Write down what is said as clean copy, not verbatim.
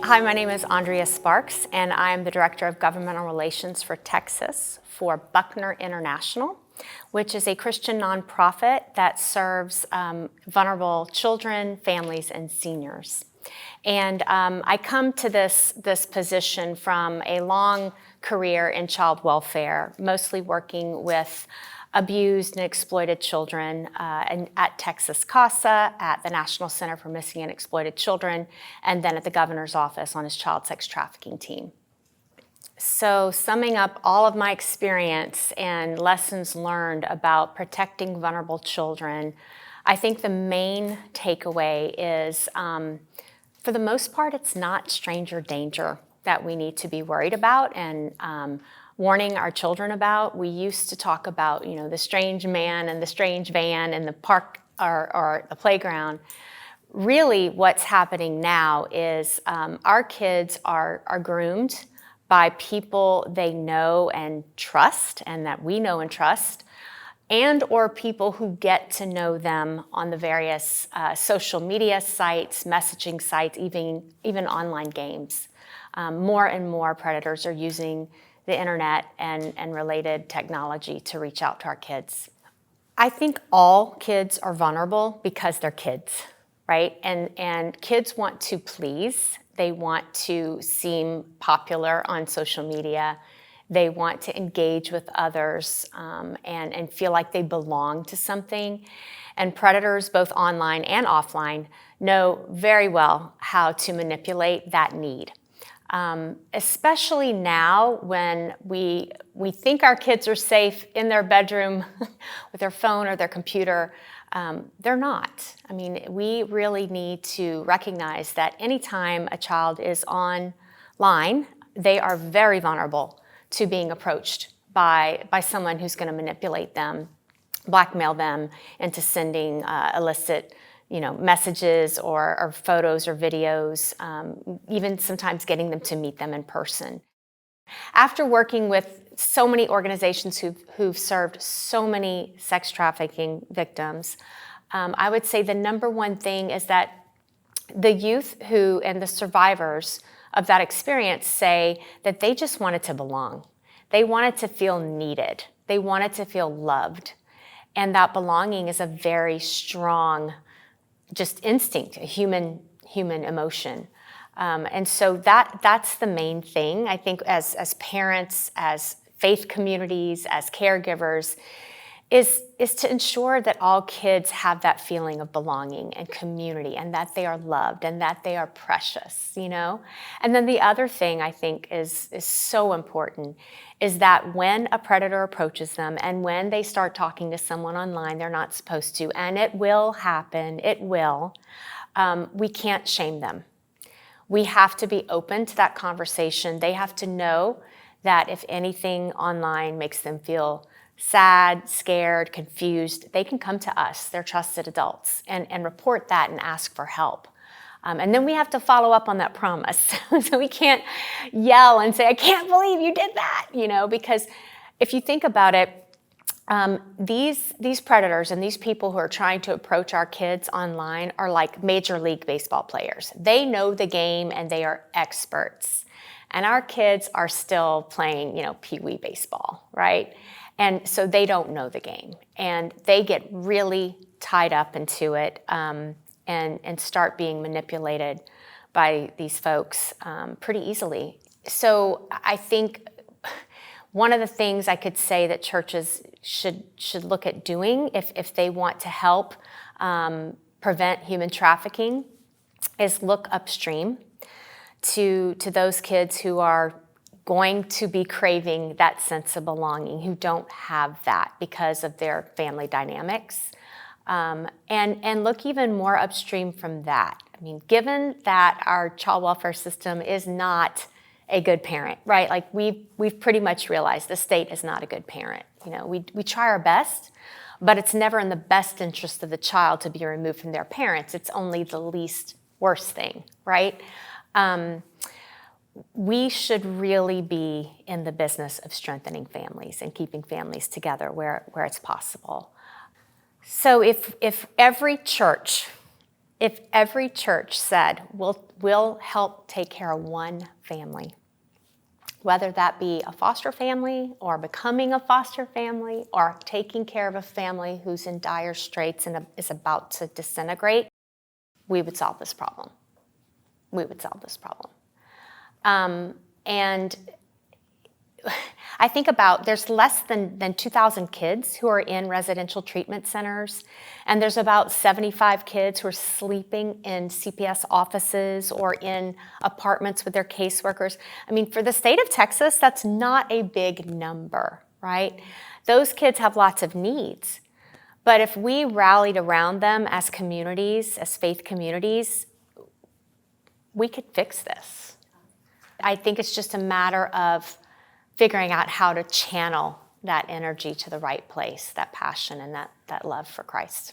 Hi, my name is Andrea Sparks, and I'm the Director of Governmental Relations for Texas for Buckner International, which is a Christian nonprofit that serves vulnerable children, families, and seniors. And I come to this position from a long career in child welfare, mostly working with abused and exploited children at Texas CASA, at the National Center for Missing and Exploited Children, and then at the governor's office on his child sex trafficking team. So summing up all of my experience and lessons learned about protecting vulnerable children, I think the main takeaway is, for the most part, it's not stranger danger that we need to be worried about and warning our children about. We used to talk about, the strange man and the strange van in the park or the playground. Really, what's happening now is our kids are groomed by people they know and trust, and that we know and trust, and or people who get to know them on the various social media sites, messaging sites, even online games. More and more predators are using the internet and related technology to reach out to our kids. I think all kids are vulnerable because they're kids, right? And kids want to please. They want to seem popular on social media. They want to engage with others and feel like they belong to something. And predators, both online and offline, know very well how to manipulate that need. Especially now when we think our kids are safe in their bedroom with their phone or their computer, they're not. I mean, we really need to recognize that anytime a child is online, they are very vulnerable to being approached by someone who's going to manipulate them, blackmail them into sending illicit messages or photos or videos, even sometimes getting them to meet them in person. After working with so many organizations who've served so many sex trafficking victims, I would say the number one thing is that the youth and the survivors of that experience say that they just wanted to belong. They wanted to feel needed. They wanted to feel loved. And that belonging is a very strong just instinct, a human emotion. And so that's the main thing, I think, as parents, as faith communities, as caregivers, is to ensure that all kids have that feeling of belonging and community, and that they are loved and that they are precious, And then the other thing I think is so important is that when a predator approaches them and when they start talking to someone online they're not supposed to, and it will happen, we can't shame them. We have to be open to that conversation. They have to know that if anything online makes them feel sad, scared, confused, they can come to us, they're trusted adults, and report that and ask for help. And then we have to follow up on that promise. So we can't yell and say, I can't believe you did that, because if you think about it, these predators and these people who are trying to approach our kids online are like Major League Baseball players. They know the game and they are experts. And our kids are still playing, pee-wee baseball, right? And so they don't know the game. And they get really tied up into it and start being manipulated by these folks pretty easily. So I think one of the things I could say that churches should look at doing if they want to help prevent human trafficking is look upstream to those kids who are going to be craving that sense of belonging, who don't have that because of their family dynamics. And look even more upstream from that. I mean, given that our child welfare system is not a good parent, right? Like we've pretty much realized the state is not a good parent. We try our best, but it's never in the best interest of the child to be removed from their parents. It's only the least worst thing, right? We should really be in the business of strengthening families and keeping families together where it's possible. So if every church If every church said, we'll help take care of one family, whether that be a foster family or becoming a foster family or taking care of a family who's in dire straits and is about to disintegrate, we would solve this problem. We would solve this problem. And I think about there's less than 2,000 kids who are in residential treatment centers, and there's about 75 kids who are sleeping in CPS offices or in apartments with their caseworkers. I mean, for the state of Texas, that's not a big number, right? Those kids have lots of needs. But if we rallied around them as communities, as faith communities, we could fix this. I think it's just a matter of figuring out how to channel that energy to the right place, that passion and that love for Christ.